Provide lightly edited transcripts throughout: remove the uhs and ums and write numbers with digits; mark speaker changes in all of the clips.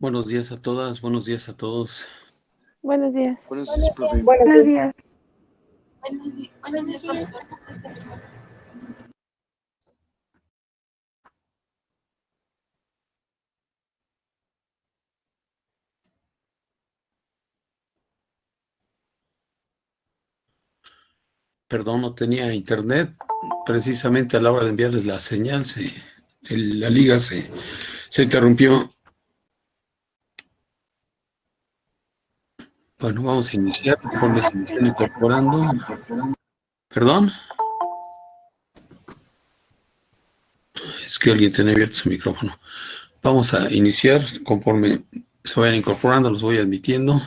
Speaker 1: Buenos días a todas, buenos días a todos.
Speaker 2: Buenos días.
Speaker 3: Buenos días, profe.
Speaker 2: Buenos días.
Speaker 4: Buenos días, profesor.
Speaker 1: Perdón, no tenía internet. Precisamente a la hora de enviarles la señal, la liga se interrumpió. Bueno, vamos a iniciar conforme se me están incorporando. ¿Perdón? Es que alguien tiene abierto su micrófono. Vamos a iniciar conforme se vayan incorporando, los voy admitiendo.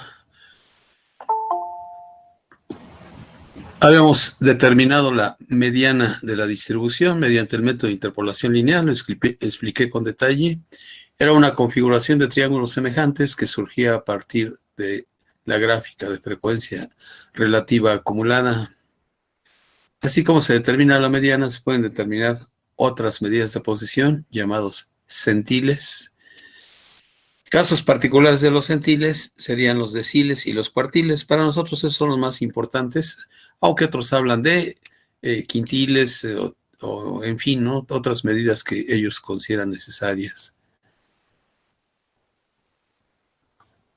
Speaker 1: Habíamos determinado la mediana de la distribución mediante el método de interpolación lineal, lo expliqué con detalle. Era una configuración de triángulos semejantes que surgía a partir de la gráfica de frecuencia relativa acumulada. Así como se determina la mediana, se pueden determinar otras medidas de posición llamados centiles. Casos particulares de los centiles serían los deciles y los cuartiles. Para nosotros esos son los más importantes, aunque otros hablan de quintiles o en fin, ¿no? Otras medidas que ellos consideran necesarias.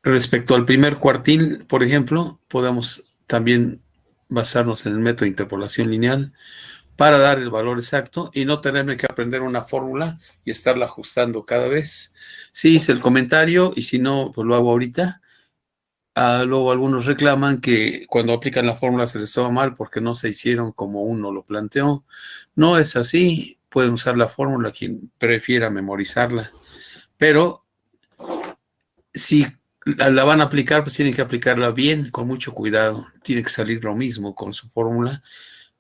Speaker 1: Respecto al primer cuartil, por ejemplo, podemos también basarnos en el método de interpolación lineal para dar el valor exacto y no tenerme que aprender una fórmula y estarla ajustando cada vez. Sí hice el comentario y si no, pues lo hago ahorita. Luego algunos reclaman que cuando aplican la fórmula se les toma mal porque no se hicieron como uno lo planteó. No es así, pueden usar la fórmula quien prefiera memorizarla, pero si la van a aplicar, pues tienen que aplicarla bien, con mucho cuidado. Tiene que salir lo mismo con su fórmula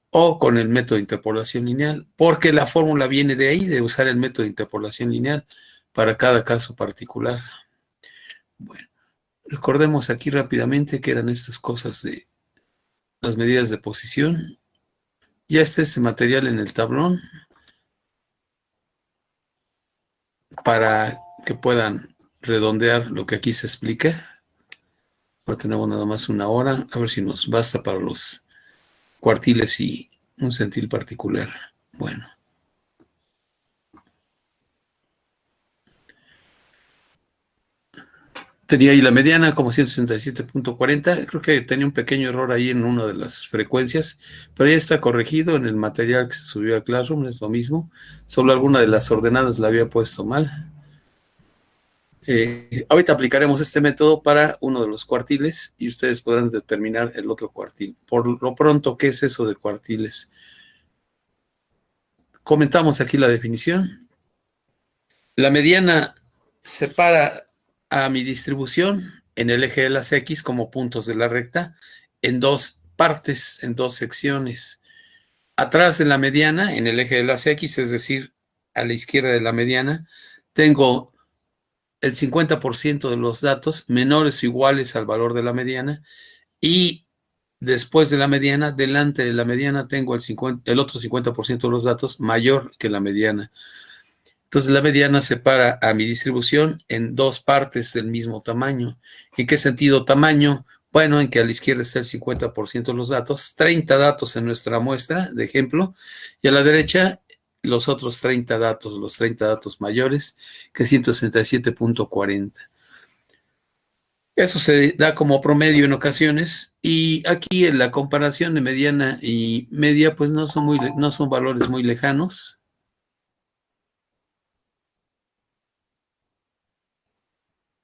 Speaker 1: o con el método de interpolación lineal, porque la fórmula viene de ahí, de usar el método de interpolación lineal para cada caso particular. Bueno, recordemos aquí rápidamente que eran estas cosas de las medidas de posición. Ya está este material en el tablón para que puedan redondear lo que aquí se explica. Ahora tenemos nada más una hora, a ver si nos basta para los cuartiles y un centil particular. Bueno. Tenía ahí la mediana como 167.40. Creo que tenía un pequeño error ahí en una de las frecuencias, pero ya está corregido en el material que se subió a Classroom, es lo mismo. Solo alguna de las ordenadas la había puesto mal. Ahorita aplicaremos este método para uno de los cuartiles y ustedes podrán determinar el otro cuartil. Por lo pronto, ¿qué es eso de cuartiles? Comentamos aquí la definición. La mediana separa a mi distribución en el eje de las X como puntos de la recta en dos partes, en dos secciones. Atrás de la mediana, en el eje de las X, es decir, a la izquierda de la mediana, tengo el 50% de los datos menores o iguales al valor de la mediana y después de la mediana, delante de la mediana, tengo el otro 50% de los datos mayor que la mediana. Entonces la mediana separa a mi distribución en dos partes del mismo tamaño. ¿En qué sentido tamaño? Bueno, en que a la izquierda está el 50% de los datos, 30 datos en nuestra muestra de ejemplo, y a la derecha los otros 30 datos, los 30 datos mayores, que es 167.40. Eso se da como promedio en ocasiones, y aquí en la comparación de mediana y media, pues no son valores muy lejanos.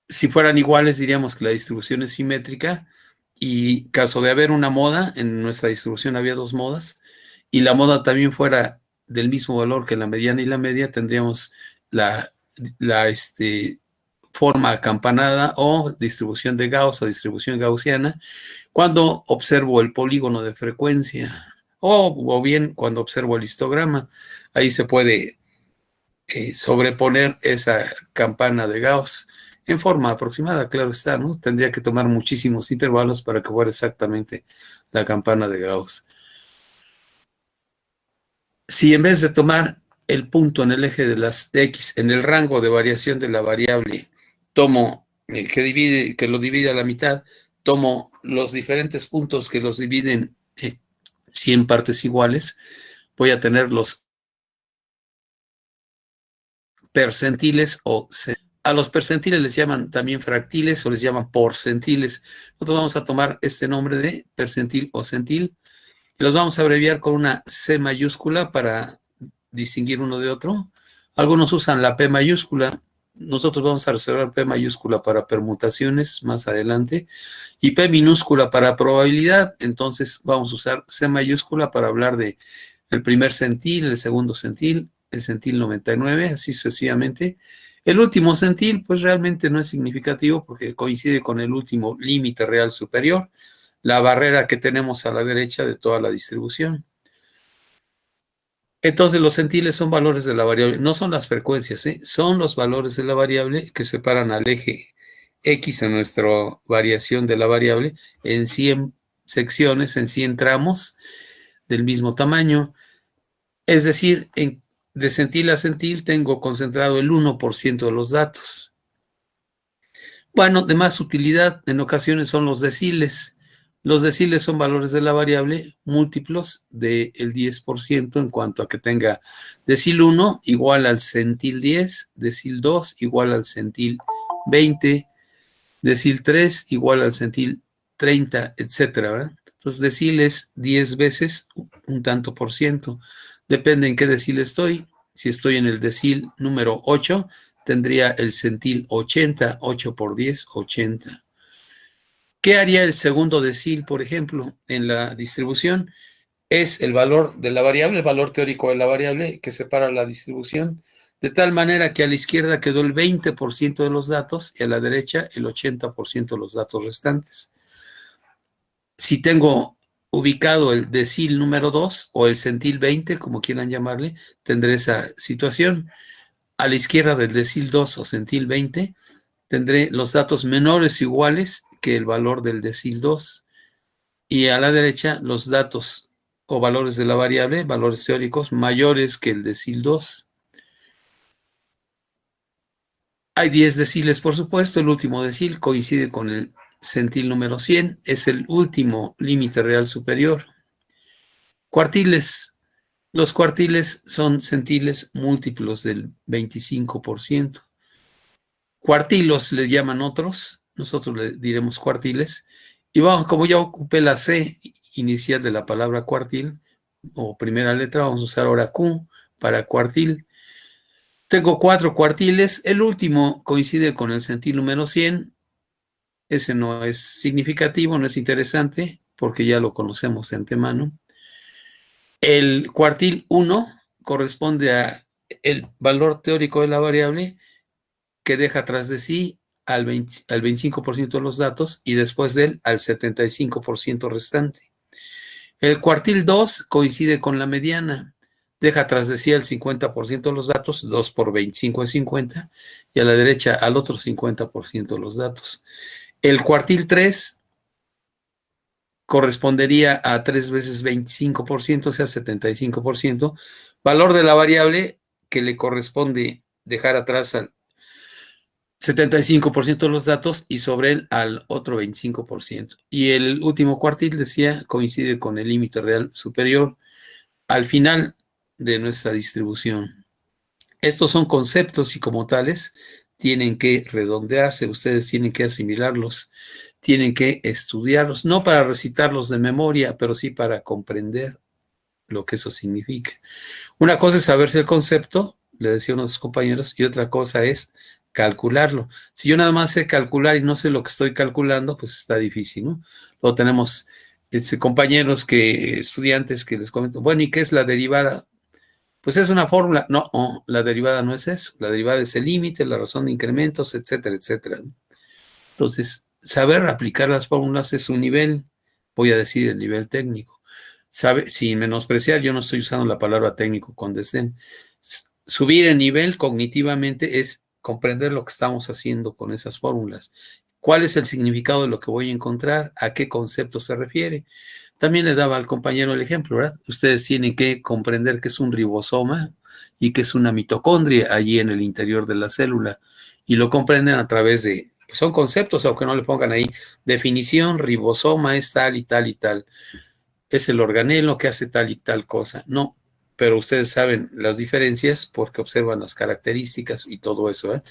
Speaker 1: Si fueran iguales, diríamos que la distribución es simétrica y caso de haber una moda, en nuestra distribución había dos modas, y la moda también fuera del mismo valor que la mediana y la media, tendríamos la forma acampanada o distribución de Gauss o distribución gaussiana cuando observo el polígono de frecuencia o bien cuando observo el histograma. Ahí se puede sobreponer esa campana de Gauss en forma aproximada, claro está, ¿no? Tendría que tomar muchísimos intervalos para que fuera exactamente la campana de Gauss. Si en vez de tomar el punto en el eje de las X, en el rango de variación de la variable, tomo que lo divide a la mitad, tomo los diferentes puntos que los dividen 100 partes iguales, voy a tener los percentiles a los percentiles les llaman también fractiles o les llaman porcentiles. Nosotros vamos a tomar este nombre de percentil o centil y los vamos a abreviar con una C mayúscula para distinguir uno de otro. Algunos usan la P mayúscula. Nosotros vamos a reservar P mayúscula para permutaciones más adelante y P minúscula para probabilidad. Entonces vamos a usar C mayúscula para hablar de el primer centil, el segundo centil, el centil 99, así sucesivamente. El último centil, pues realmente no es significativo porque coincide con el último límite real superior, la barrera que tenemos a la derecha de toda la distribución. Entonces los centiles son valores de la variable, no son las frecuencias, son los valores de la variable que separan al eje X en nuestra variación de la variable en 100 secciones, en 100 tramos del mismo tamaño. Es decir, de centil a centil tengo concentrado el 1% de los datos. Bueno, de más utilidad en ocasiones son los deciles. Los deciles son valores de la variable múltiplos del 10% en cuanto a que tenga decil 1 igual al centil 10, decil 2 igual al centil 20, decil 3 igual al centil 30, etcétera, ¿verdad? Entonces, decil es 10 veces un tanto por ciento. Depende en qué decil estoy. Si estoy en el decil número 8, tendría el centil 80, 8 por 10, 80. ¿Qué haría el segundo decil, por ejemplo, en la distribución? Es el valor de la variable, el valor teórico de la variable que separa la distribución, de tal manera que a la izquierda quedó el 20% de los datos y a la derecha el 80% de los datos restantes. Si tengo ubicado el decil número 2 o el centil 20, como quieran llamarle, tendré esa situación. A la izquierda del decil 2 o centil 20, tendré los datos menores o iguales que el valor del decil 2. Y a la derecha, los datos o valores de la variable, valores teóricos, mayores que el decil 2. Hay 10 deciles, por supuesto. El último decil coincide con el centil número 100, es el último límite real superior. Cuartiles. Los cuartiles son centiles múltiplos del 25%. Cuartilos le llaman otros, nosotros le diremos cuartiles. Y vamos, como ya ocupé la C inicial de la palabra cuartil, o primera letra, vamos a usar ahora Q para cuartil. Tengo 4 cuartiles, el último coincide con el centil número 100. Ese no es significativo, no es interesante, porque ya lo conocemos de antemano. El cuartil 1 corresponde a el valor teórico de la variable que deja atrás de sí al 25% de los datos y después de él al 75% restante. El cuartil 2 coincide con la mediana, deja atrás de sí al 50% de los datos, 2 por 25 es 50, y a la derecha al otro 50% de los datos. El cuartil 3 correspondería a 3 veces 25%, o sea, 75%, valor de la variable que le corresponde dejar atrás al 75% de los datos y sobre él al otro 25%. Y el último cuartil, decía, coincide con el límite real superior al final de nuestra distribución. Estos son conceptos y como tales tienen que redondearse, ustedes tienen que asimilarlos, tienen que estudiarlos, no para recitarlos de memoria, pero sí para comprender lo que eso significa. Una cosa es saberse el concepto, le decía a unos compañeros, y otra cosa es calcularlo. Si yo nada más sé calcular y no sé lo que estoy calculando, pues está difícil, ¿no? Luego tenemos compañeros estudiantes que les comento, bueno, ¿y qué es la derivada? Pues es una fórmula. No, la derivada no es eso. La derivada es el límite, la razón de incrementos, etcétera, etcétera. Entonces, saber aplicar las fórmulas es un nivel, voy a decir el nivel técnico. Sin menospreciar, yo no estoy usando la palabra técnico con desdén. Subir el nivel cognitivamente es comprender lo que estamos haciendo con esas fórmulas. ¿Cuál es el significado de lo que voy a encontrar? ¿A qué concepto se refiere? También le daba al compañero el ejemplo, ¿verdad? Ustedes tienen que comprender que es un ribosoma y que es una mitocondria allí en el interior de la célula y lo comprenden a través de Pues son conceptos, aunque no le pongan ahí definición, ribosoma es tal y tal y tal. Es el organelo que hace tal y tal cosa. No, pero ustedes saben las diferencias porque observan las características y todo eso, ¿eh?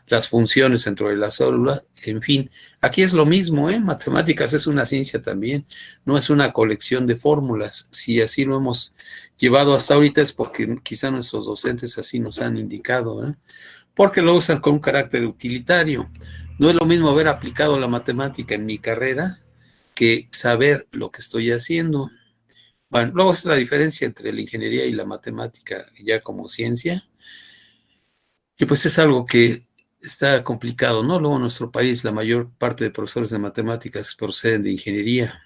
Speaker 1: Las funciones dentro de la célula, en fin. Aquí es lo mismo, ¿eh? Matemáticas es una ciencia también, no es una colección de fórmulas. Si así lo hemos llevado hasta ahorita es porque quizá nuestros docentes así nos han indicado, ¿eh? Porque lo usan con un carácter utilitario. No es lo mismo haber aplicado la matemática en mi carrera que saber lo que estoy haciendo. Bueno, luego es la diferencia entre la ingeniería y la matemática ya como ciencia, y pues es algo que está complicado, ¿no? Luego en nuestro país la mayor parte de profesores de matemáticas proceden de ingeniería.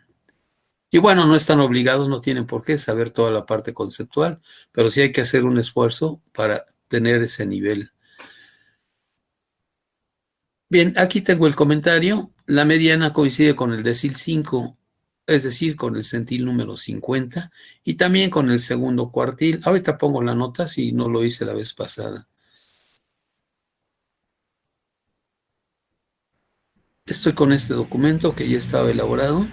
Speaker 1: Y bueno, no están obligados, no tienen por qué saber toda la parte conceptual, pero sí hay que hacer un esfuerzo para tener ese nivel. Bien, aquí tengo el comentario. La mediana coincide con el decil 5, es decir, con el centil número 50, y también con el segundo cuartil. Ahorita pongo la nota si no lo hice la vez pasada. Estoy con este documento que ya estaba elaborado.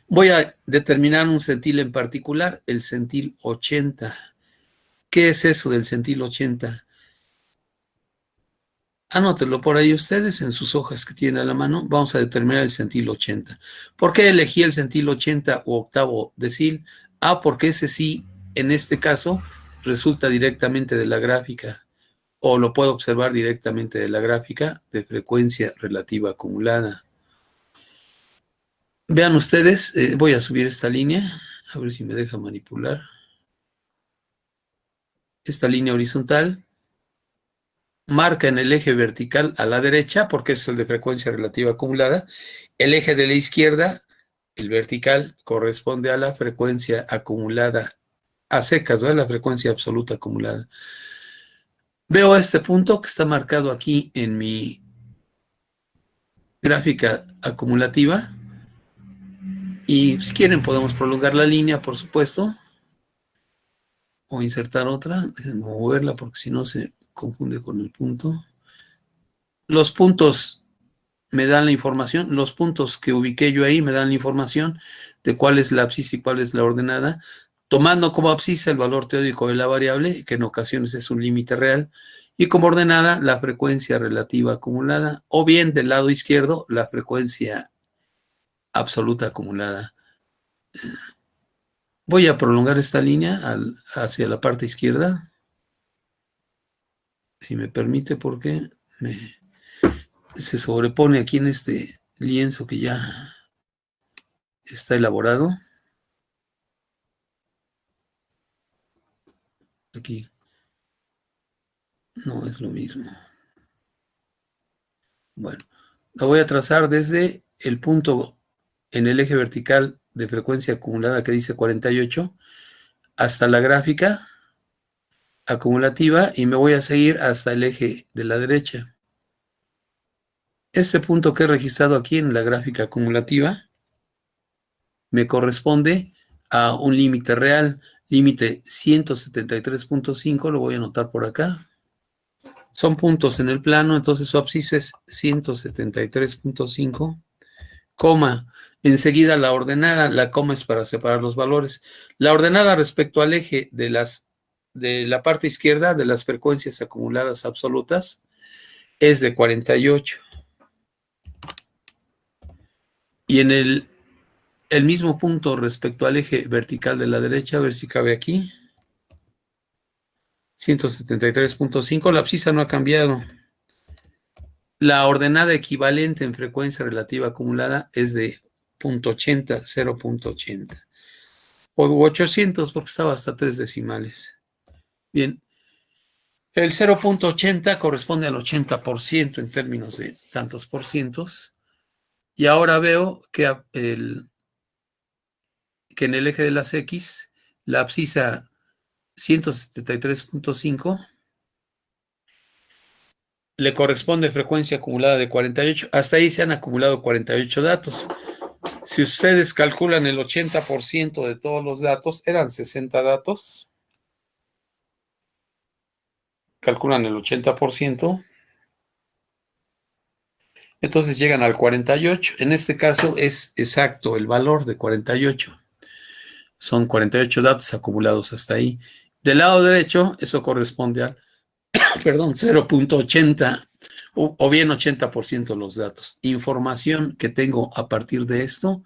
Speaker 1: Voy a determinar un centil en particular, el centil 80. ¿Qué es eso del centil 80? Anótenlo por ahí ustedes en sus hojas que tienen a la mano. Vamos a determinar el centil 80. ¿Por qué elegí el centil 80 u octavo decil? Porque ese sí, en este caso, resulta directamente de la gráfica, o lo puedo observar directamente de la gráfica de frecuencia relativa acumulada. Vean ustedes, voy a subir esta línea, a ver si me deja manipular. Esta línea horizontal marca en el eje vertical a la derecha, porque es el de frecuencia relativa acumulada. El eje de la izquierda, el vertical, corresponde a la frecuencia acumulada a secas, ¿verdad? La frecuencia absoluta acumulada. Veo este punto que está marcado aquí en mi gráfica acumulativa. Y si quieren podemos prolongar la línea, por supuesto, o insertar otra. Déjenme moverla porque si no se confunde con el punto. Los puntos me dan la información, los puntos que ubiqué yo ahí me dan la información de cuál es la abscisa y cuál es la ordenada, tomando como abscisa el valor teórico de la variable, que en ocasiones es un límite real, y como ordenada la frecuencia relativa acumulada, o bien del lado izquierdo la frecuencia absoluta acumulada. Voy a prolongar esta línea hacia la parte izquierda, si me permite, porque se sobrepone aquí en este lienzo que ya está elaborado. Aquí no es lo mismo. Bueno, lo voy a trazar desde el punto en el eje vertical de frecuencia acumulada que dice 48 hasta la gráfica acumulativa y me voy a seguir hasta el eje de la derecha. Este punto que he registrado aquí en la gráfica acumulativa me corresponde a un límite real, límite 173.5, lo voy a anotar por acá. Son puntos en el plano, entonces su abscisa es 173.5, coma, enseguida la ordenada, la coma es para separar los valores. La ordenada respecto al eje de la parte izquierda de las frecuencias acumuladas absolutas es de 48. Y en el mismo punto respecto al eje vertical de la derecha, a ver si cabe aquí, 173.5, la abscisa no ha cambiado. La ordenada equivalente en frecuencia relativa acumulada es de 0.80, 0.80. O 800 porque estaba hasta 3 decimales. Bien, el 0.80 corresponde al 80% en términos de tantos por cientos. Y ahora veo que en el eje de las X, la abscisa 173.5 le corresponde frecuencia acumulada de 48. Hasta ahí se han acumulado 48 datos. Si ustedes calculan el 80% de todos los datos, eran 60 datos. Calculan el 80%. Entonces llegan al 48. En este caso es exacto el valor de 48. Son 48 datos acumulados hasta ahí. Del lado derecho, eso corresponde al, perdón, 0.80 o bien 80% de los datos. Información que tengo a partir de esto,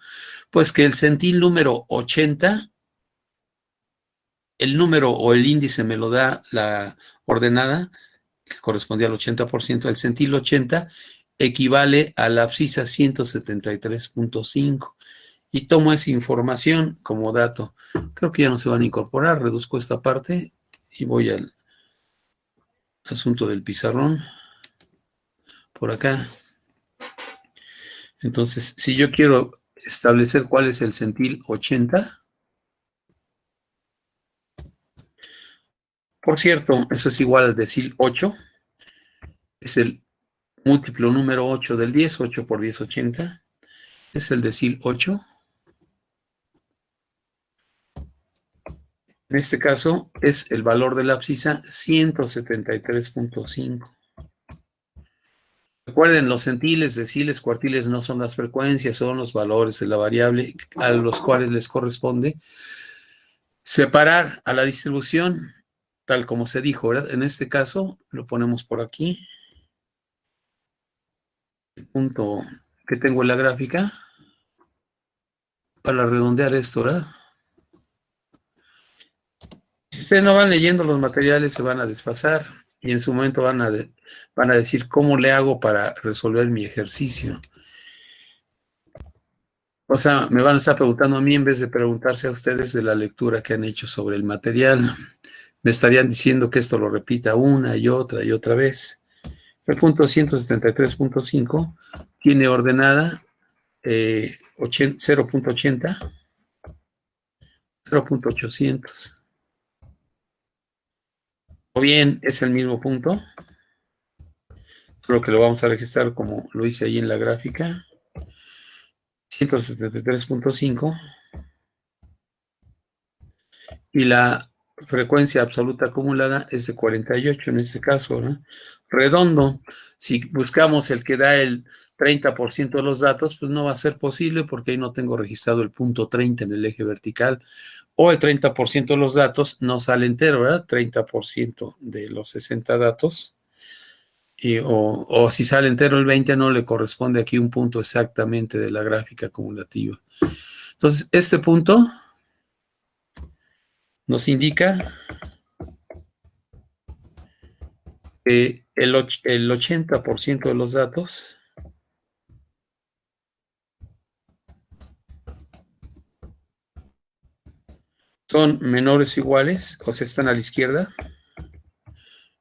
Speaker 1: pues que el centil número 80, el número o el índice me lo da la ordenada, que correspondía al 80%, el centil 80 equivale a la abscisa 173.5. Y tomo esa información como dato. Creo que ya no se van a incorporar, reduzco esta parte y voy al asunto del pizarrón, por acá. Entonces, si yo quiero establecer cuál es el centil 80, por cierto, eso es igual al decil 8, es el múltiplo número 8 del 10, 8 por 10, 80, es el decil 8. En este caso es el valor de la abscisa 173.5. Recuerden, los centiles, deciles, cuartiles no son las frecuencias, son los valores de la variable a los cuales les corresponde separar a la distribución, tal como se dijo, ¿verdad? En este caso lo ponemos por aquí, el punto que tengo en la gráfica, para redondear esto, ¿verdad? Si ustedes no van leyendo los materiales, se van a desfasar y en su momento van a decir cómo le hago para resolver mi ejercicio. O sea, me van a estar preguntando a mí en vez de preguntarse a ustedes de la lectura que han hecho sobre el material. Me estarían diciendo que esto lo repita una y otra vez. El punto 173.5 tiene ordenada 0.80, 0.800. O bien es el mismo punto, solo que lo vamos a registrar como lo hice ahí en la gráfica. 173.5 y la frecuencia absoluta acumulada es de 48 en este caso, ¿no? Redondo, si buscamos el que da el 30% de los datos, pues no va a ser posible porque ahí no tengo registrado el punto 30 en el eje vertical, o el 30% de los datos no sale entero, ¿verdad? 30% de los 60 datos, o si sale entero el 20 no le corresponde aquí un punto exactamente de la gráfica acumulativa. Entonces, este punto nos indica que el 80% de los datos son menores o iguales, o sea, están a la izquierda.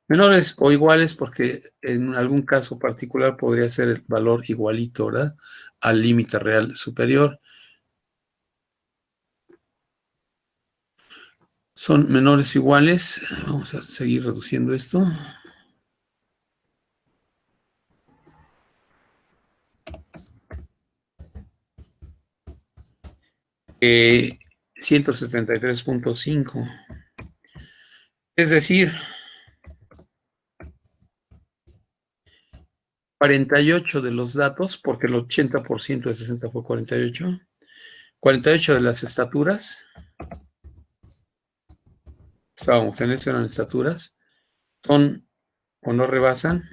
Speaker 1: Menores o iguales porque en algún caso particular podría ser el valor igualito, ¿verdad?, al límite real superior. Son menores o iguales. Vamos a seguir reduciendo esto. Eh, 173.5. Es decir, 48 de los datos, porque el 80% de 60 fue 48. 48 de las estaturas, estábamos en esto, eran estaturas, son o no rebasan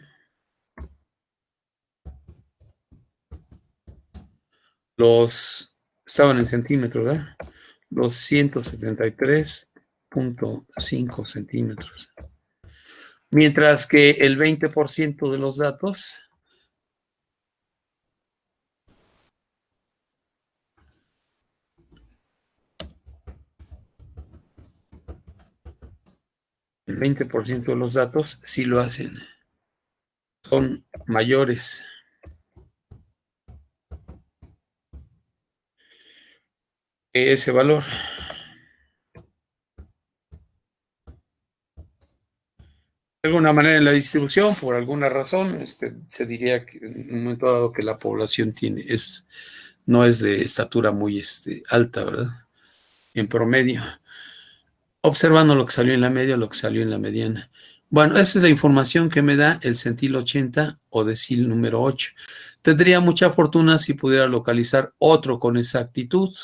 Speaker 1: estaban en centímetros, ¿verdad?, los 173.5 centímetros. Mientras que el 20% de los datos sí lo hacen. Son mayores. Que ese valor. De alguna manera en la distribución, por alguna razón, se diría que en un momento dado que la población no es de estatura muy alta, ¿verdad?, en promedio. Observando lo que salió en la media, lo que salió en la mediana. Bueno, esa es la información que me da el centil 80 o decil número 8. Tendría mucha fortuna si pudiera localizar otro con exactitud.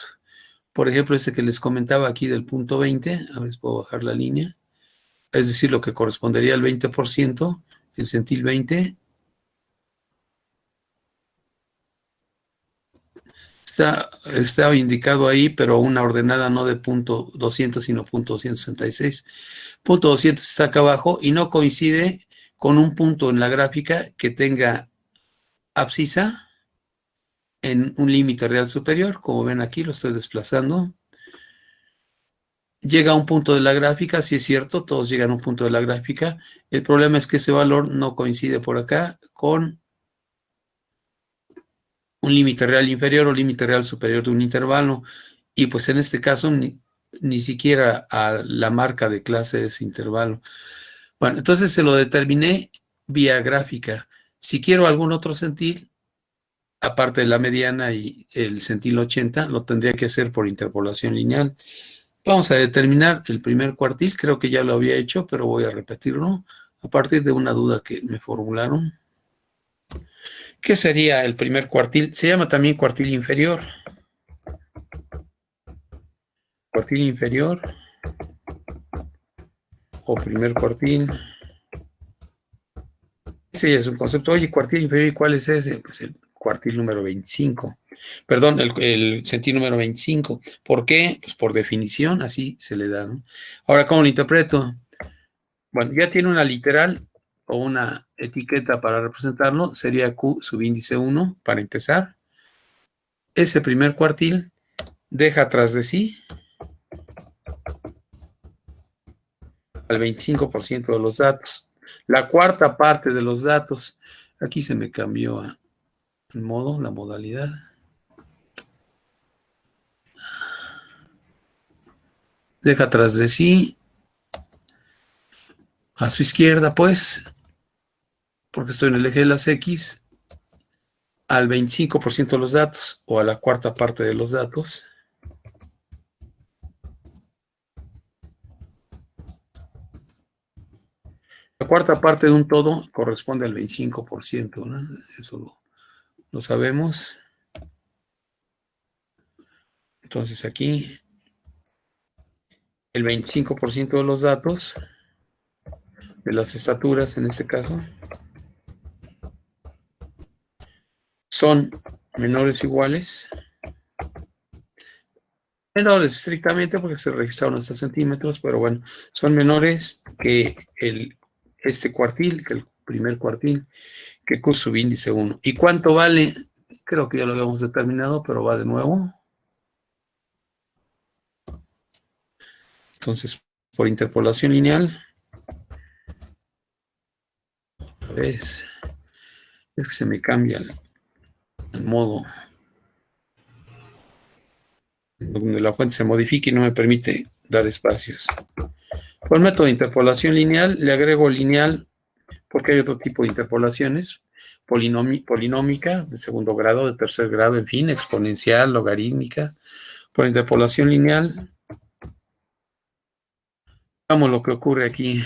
Speaker 1: Por ejemplo, este que les comentaba aquí del punto 20. A ver si puedo bajar la línea. Es decir, lo que correspondería al 20%, el centil 20. Está indicado ahí, pero una ordenada no de punto 200, sino punto 266. Punto 200 está acá abajo y no coincide con un punto en la gráfica que tenga abscisa en un límite real superior. Como ven aquí, lo estoy desplazando. Llega a un punto de la gráfica, sí es cierto, todos llegan a un punto de la gráfica. El problema es que ese valor no coincide por acá con un límite real inferior o límite real superior de un intervalo. Y pues en este caso ni siquiera a la marca de clase de ese intervalo. Bueno, entonces se lo determiné vía gráfica. Si quiero algún otro centil, aparte de la mediana y el centil 80, lo tendría que hacer por interpolación lineal. Vamos a determinar el primer cuartil, creo que ya lo había hecho, pero voy a repetirlo a partir de una duda que me formularon. ¿Qué sería el primer cuartil? Se llama también cuartil inferior. Cuartil inferior o primer cuartil. Ese ya es un concepto. Oye, cuartil inferior, ¿y cuál es ese? Pues el cuartil número 25. Perdón, el centil número 25. ¿Por qué? Pues por definición, así se le da, ¿no? Ahora, ¿cómo lo interpreto? Bueno, ya tiene una literal o una etiqueta para representarlo. Sería Q subíndice 1 para empezar. Ese primer cuartil deja atrás de sí al 25% de los datos. La cuarta parte de los datos. Aquí se me cambió a el modo, la modalidad. Deja atrás de sí, a su izquierda, pues, porque estoy en el eje de las X, al 25% de los datos, o a la cuarta parte de los datos. La cuarta parte de un todo corresponde al 25%, ¿no? Eso lo sabemos. Entonces aquí, el 25% de los datos, de las estaturas en este caso, son menores o iguales. Menores estrictamente porque se registraron hasta centímetros, pero bueno, son menores que este cuartil, que el primer cuartil, que Q subíndice 1. ¿Y cuánto vale? Creo que ya lo habíamos determinado, pero va de nuevo. Entonces, por interpolación lineal, es que se me cambia el modo donde la fuente se modifica y no me permite dar espacios. Por el método de interpolación lineal, le agrego lineal porque hay otro tipo de interpolaciones, polinómica, de segundo grado, de tercer grado, en fin, exponencial, logarítmica. Por interpolación lineal, veamos lo que ocurre aquí.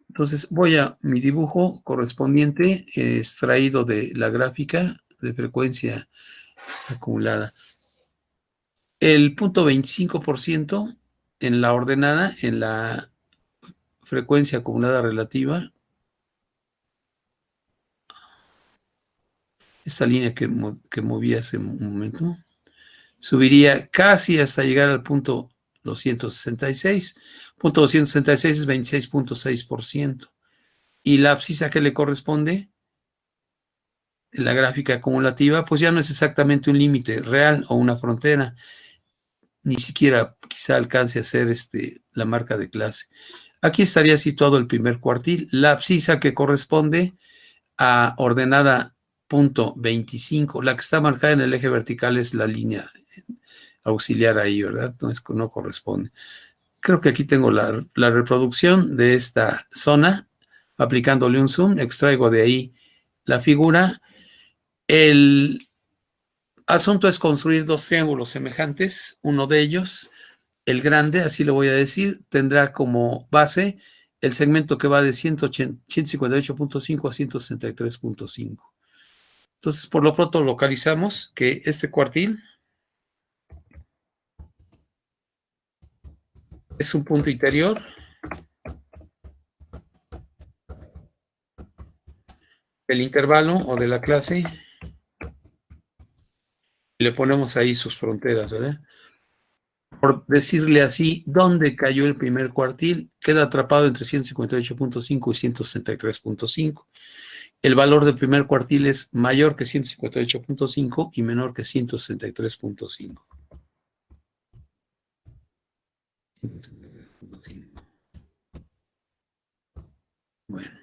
Speaker 1: Entonces voy a mi dibujo correspondiente, extraído de la gráfica de frecuencia acumulada. El punto 25% en la ordenada, en la frecuencia acumulada relativa, esta línea que moví hace un momento, subiría casi hasta llegar al punto 266. Punto 266 es 26.6%. Y la abscisa que le corresponde en la gráfica acumulativa, pues ya no es exactamente un límite real o una frontera. Ni siquiera quizá alcance a ser la marca de clase. Aquí estaría situado el primer cuartil. La abscisa que corresponde a ordenada punto 25. La que está marcada en el eje vertical es la línea auxiliar ahí, ¿verdad? No corresponde. Creo que aquí tengo la reproducción de esta zona, aplicándole un zoom, extraigo de ahí la figura. El asunto es construir dos triángulos semejantes. Uno de ellos, el grande, así lo voy a decir, tendrá como base el segmento que va de 158.5 a 163.5. Entonces, por lo pronto localizamos que este cuartil es un punto interior del intervalo o de la clase. Le ponemos ahí sus fronteras, ¿verdad? Por decirle así, ¿dónde cayó el primer cuartil? Queda atrapado entre 158.5 y 163.5. El valor del primer cuartil es mayor que 158.5 y menor que 163.5. Bueno.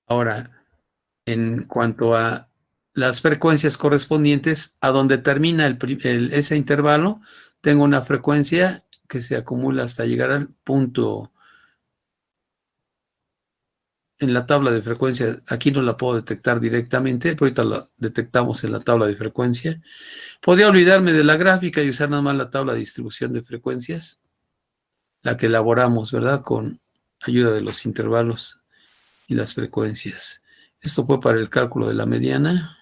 Speaker 1: Ahora, en cuanto a las frecuencias correspondientes a donde termina ese intervalo, tengo una frecuencia que se acumula hasta llegar al punto en la tabla de frecuencia. Aquí no la puedo detectar directamente, pero ahorita la detectamos en la tabla de frecuencia. Podría olvidarme de la gráfica y usar nada más la tabla de distribución de frecuencias, la que elaboramos, ¿verdad? Con ayuda de los intervalos y las frecuencias. Esto fue para el cálculo de la mediana.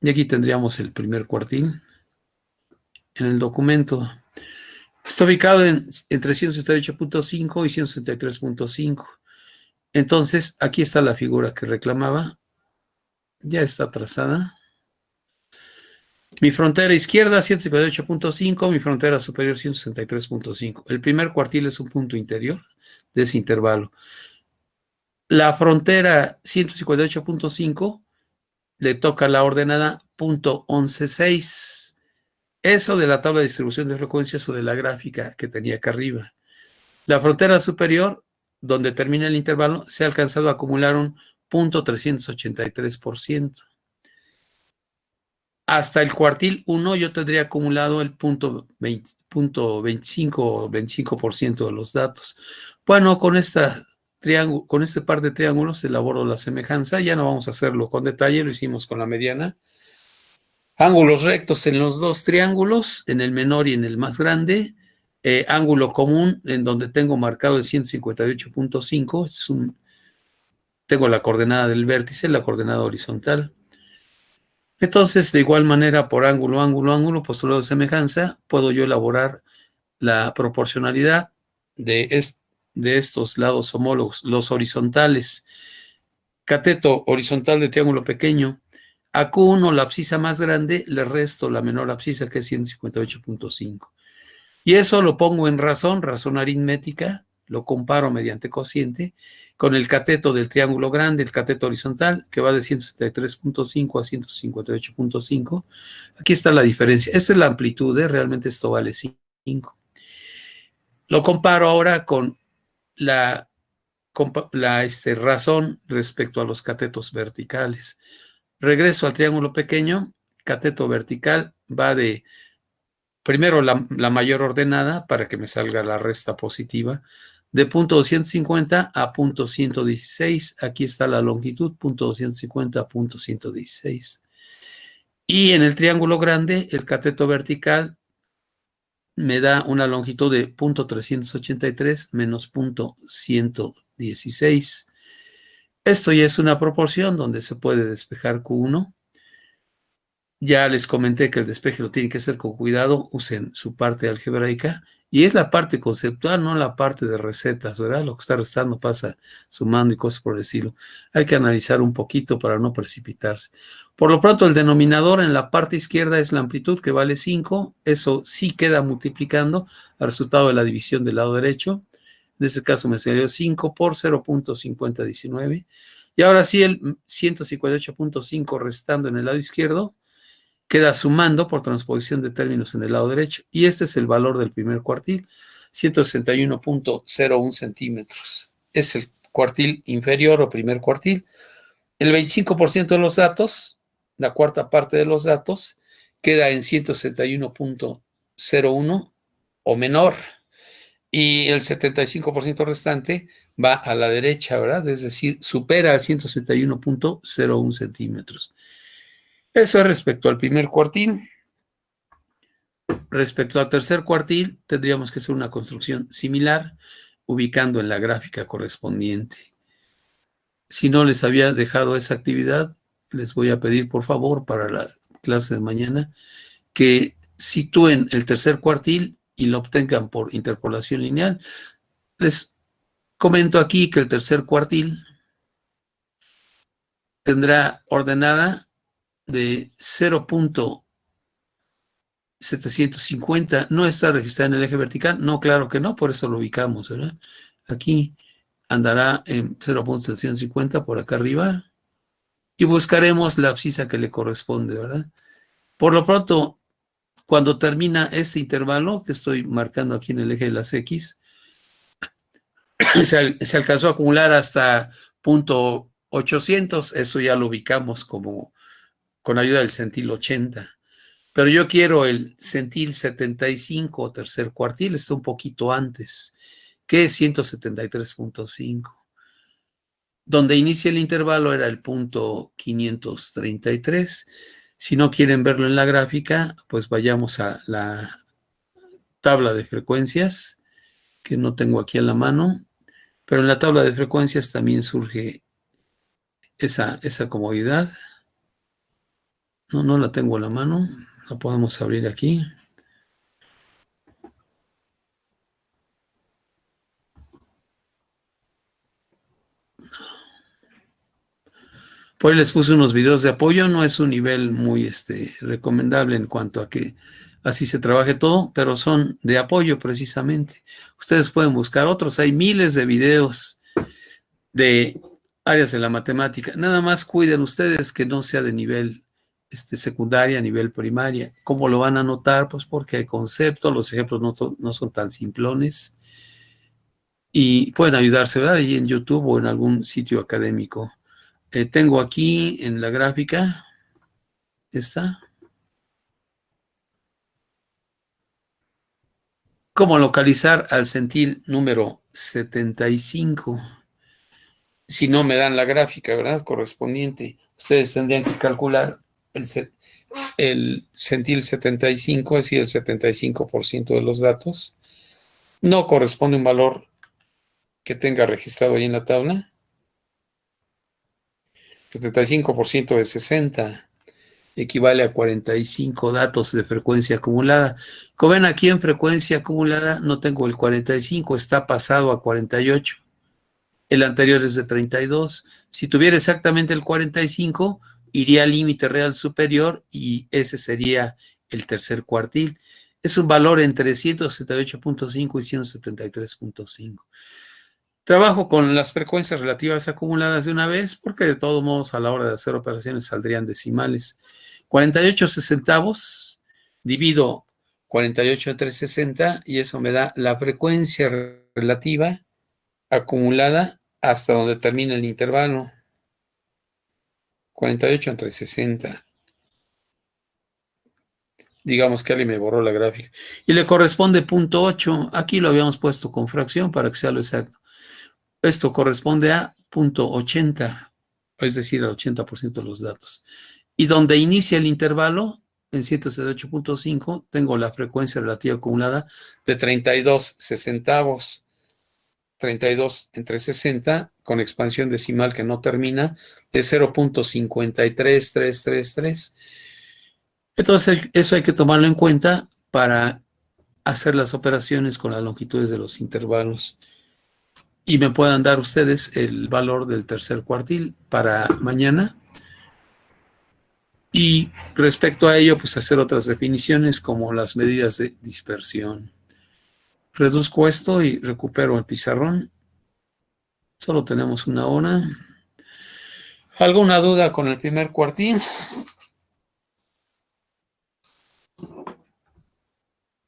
Speaker 1: Y aquí tendríamos el primer cuartil en el documento. Está ubicado entre 178.5 y 163.5. Entonces, aquí está la figura que reclamaba. Ya está trazada. Mi frontera izquierda 158.5, mi frontera superior 163.5. El primer cuartil es un punto interior de ese intervalo. La frontera 158.5 le toca la ordenada .116. Eso de la tabla de distribución de frecuencias o de la gráfica que tenía acá arriba. La frontera superior, donde termina el intervalo, se ha alcanzado a acumular un 0.383%. Hasta el cuartil 1 yo tendría acumulado el punto 25 o 25% de los datos. Bueno, con este par de triángulos elaboro la semejanza. Ya no vamos a hacerlo con detalle, lo hicimos con la mediana. Ángulos rectos en los dos triángulos, en el menor y en el más grande. Ángulo común en donde tengo marcado el 158.5. Tengo la coordenada del vértice, la coordenada horizontal. Entonces, de igual manera, por ángulo, ángulo, ángulo, postulado de semejanza, puedo yo elaborar la proporcionalidad de estos lados homólogos, los horizontales. Cateto horizontal de triángulo pequeño. A Q1, la abscisa más grande, le resto la menor abscisa, que es 158.5. Y eso lo pongo en razón aritmética, lo comparo mediante cociente con el cateto del triángulo grande, el cateto horizontal, que va de 173.5 a 158.5. Aquí está la diferencia. Esta es la amplitud, realmente esto vale 5. Lo comparo ahora con la razón respecto a los catetos verticales. Regreso al triángulo pequeño, cateto vertical va de, primero la mayor ordenada para que me salga la resta positiva, de punto 250 a punto 116. Aquí está la longitud, punto 250 a punto 116. Y en el triángulo grande, el cateto vertical me da una longitud de punto 383 menos punto 116. Esto ya es una proporción donde se puede despejar Q1. Ya les comenté que el despeje lo tienen que hacer con cuidado, usen su parte algebraica, y es la parte conceptual, no la parte de recetas, ¿verdad? Lo que está restando pasa sumando y cosas por el estilo. Hay que analizar un poquito para no precipitarse. Por lo pronto, el denominador en la parte izquierda es la amplitud, que vale 5. Eso sí queda multiplicando al resultado de la división del lado derecho. En este caso me salió 5 por 0.5019. Y ahora sí, el 158.5 restando en el lado izquierdo queda sumando por transposición de términos en el lado derecho. Y este es el valor del primer cuartil, 161.01 centímetros. Es el cuartil inferior o primer cuartil. El 25% de los datos, la cuarta parte de los datos, queda en 161.01 o menor. Y el 75% restante va a la derecha, ¿verdad? Es decir, supera al 161.01 centímetros. Eso es respecto al primer cuartil. Respecto al tercer cuartil, tendríamos que hacer una construcción similar, ubicando en la gráfica correspondiente. Si no les había dejado esa actividad, les voy a pedir, por favor, para la clase de mañana, que sitúen el tercer cuartil y lo obtengan por interpolación lineal. Les comento aquí que el tercer cuartil tendrá ordenada de 0.750. ¿No está registrada en el eje vertical? No, claro que no, por eso lo ubicamos, ¿verdad? Aquí andará en 0.750 por acá arriba y buscaremos la abscisa que le corresponde, ¿verdad? Por lo pronto, cuando termina este intervalo que estoy marcando aquí en el eje de las X, se alcanzó a acumular hasta 0.800, eso ya lo ubicamos como con ayuda del centil 80. Pero yo quiero el centil 75, tercer cuartil, está un poquito antes, que es 173.5. Donde inicia el intervalo era el punto 533. Si no quieren verlo en la gráfica, pues vayamos a la tabla de frecuencias, que no tengo aquí a la mano, pero en la tabla de frecuencias también surge esa comodidad. No la tengo a la mano, la podemos abrir aquí. Por ahí les puse unos videos de apoyo, no es un nivel muy recomendable en cuanto a que así se trabaje todo, pero son de apoyo precisamente. Ustedes pueden buscar otros, hay miles de videos de áreas de la matemática. Nada más cuiden ustedes que no sea de nivel secundaria, nivel primaria. ¿Cómo lo van a notar? Pues porque hay conceptos, los ejemplos no son tan simplones y pueden ayudarse, ¿verdad? Ahí en YouTube o en algún sitio académico. Tengo aquí en la gráfica, está, cómo localizar al centil número 75. Si no me dan la gráfica, ¿verdad? Correspondiente. Ustedes tendrían que calcular el centil 75, es decir, el 75% de los datos. No corresponde un valor que tenga registrado ahí en la tabla. 75% de 60 equivale a 45 datos de frecuencia acumulada. Como ven aquí en frecuencia acumulada, no tengo el 45, está pasado a 48. El anterior es de 32. Si tuviera exactamente el 45, iría al límite real superior y ese sería el tercer cuartil. Es un valor entre 178.5 y 173.5. Trabajo con las frecuencias relativas acumuladas de una vez porque de todos modos a la hora de hacer operaciones saldrían decimales. 48 sesentavos, divido 48 entre 60 y eso me da la frecuencia relativa acumulada hasta donde termina el intervalo. 48 entre 60. Digamos que alguien me borró la gráfica. Y le corresponde 0.8. Aquí lo habíamos puesto con fracción para que sea lo exacto. Esto corresponde a 0.80, es decir, al 80% de los datos. Y donde inicia el intervalo, en 178.5, tengo la frecuencia relativa acumulada de 32 sesentavos. 32 entre 60, con expansión decimal que no termina, de 0.53333. Entonces, eso hay que tomarlo en cuenta para hacer las operaciones con las longitudes de los intervalos. Y me puedan dar ustedes el valor del tercer cuartil para mañana. Y respecto a ello, pues hacer otras definiciones como las medidas de dispersión. Reduzco esto y recupero el pizarrón. Solo tenemos una hora. ¿Alguna duda con el primer cuartil?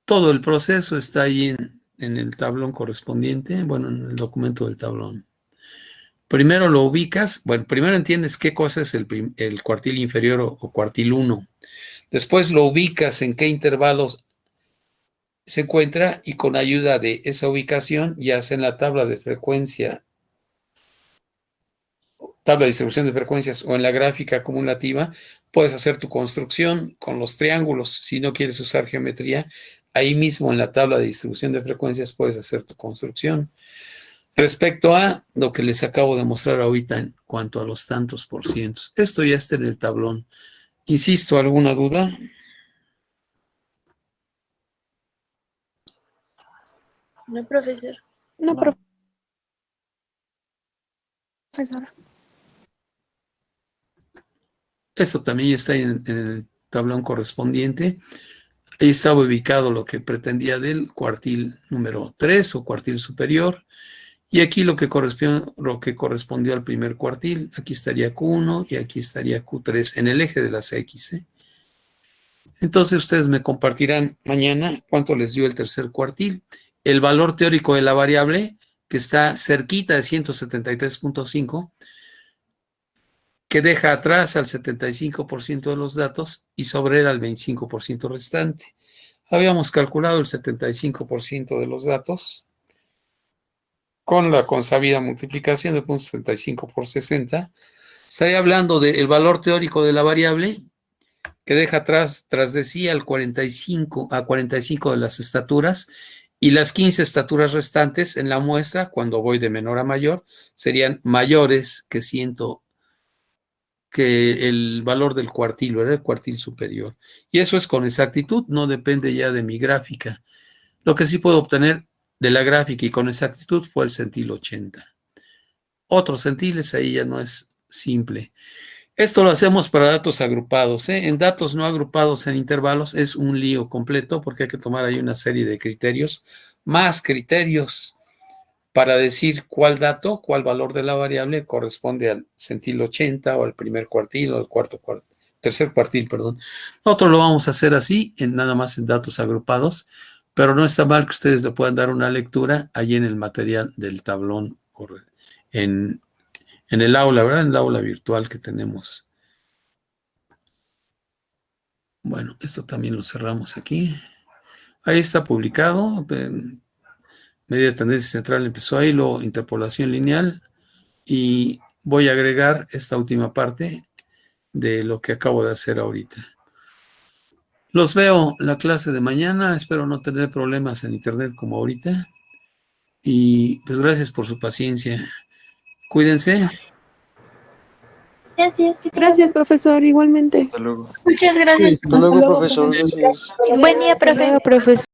Speaker 1: Todo el proceso está ahí en el tablón correspondiente, bueno, en el documento del tablón. Primero lo ubicas, bueno, primero entiendes qué cosa es el cuartil inferior o cuartil 1. Después lo ubicas en qué intervalos se encuentra y con ayuda de esa ubicación, ya sea en la tabla de frecuencia tabla de distribución de frecuencias o en la gráfica acumulativa, puedes hacer tu construcción con los triángulos. Si no quieres usar geometría, ahí mismo en la tabla de distribución de frecuencias puedes hacer tu construcción. Respecto a lo que les acabo de mostrar ahorita en cuanto a los tantos por cientos, esto ya está en el tablón. Insisto, ¿alguna duda?
Speaker 4: No, profesor.
Speaker 2: No, profesora.
Speaker 1: Esto también está en el tablón correspondiente. Ahí estaba ubicado lo que pretendía del cuartil número 3 o cuartil superior. Y aquí lo que correspondió al primer cuartil. Aquí estaría Q1 y aquí estaría Q3 en el eje de las X. Entonces ustedes me compartirán mañana cuánto les dio el tercer cuartil. El valor teórico de la variable, que está cerquita de 173.5, que deja atrás al 75% de los datos y sobre él al 25% restante. Habíamos calculado el 75% de los datos con la consabida multiplicación de 0.75 por 60. Estaría hablando del valor teórico de la variable que deja atrás, tras de sí a 45 de las estaturas, y las 15 estaturas restantes en la muestra, cuando voy de menor a mayor, serían mayores que el valor del cuartil, ¿verdad? El cuartil superior. Y eso es con exactitud, no depende ya de mi gráfica. Lo que sí puedo obtener de la gráfica y con exactitud fue el centil 80. Otros centiles ahí ya no es simple. Esto lo hacemos para datos agrupados, ¿eh? En datos no agrupados en intervalos es un lío completo porque hay que tomar ahí una serie de criterios, más criterios para decir cuál dato, cuál valor de la variable corresponde al centil 80 o al primer cuartil o al tercer cuartil, perdón. Nosotros lo vamos a hacer así, nada más en datos agrupados, pero no está mal que ustedes le puedan dar una lectura ahí en el material del tablón, en el aula, ¿verdad? En el aula virtual que tenemos. Bueno, esto también lo cerramos aquí. Ahí está publicado. Medida de tendencia central empezó ahí, luego interpolación lineal. Y voy a agregar esta última parte de lo que acabo de hacer ahorita. Los veo la clase de mañana. Espero no tener problemas en internet como ahorita. Y pues gracias por su paciencia. Cuídense.
Speaker 4: Gracias.
Speaker 2: Gracias, profesor, igualmente.
Speaker 3: Hasta luego.
Speaker 4: Muchas gracias.
Speaker 3: Hasta luego, profesor. Gracias.
Speaker 4: Buen día, profe.
Speaker 2: Profesor.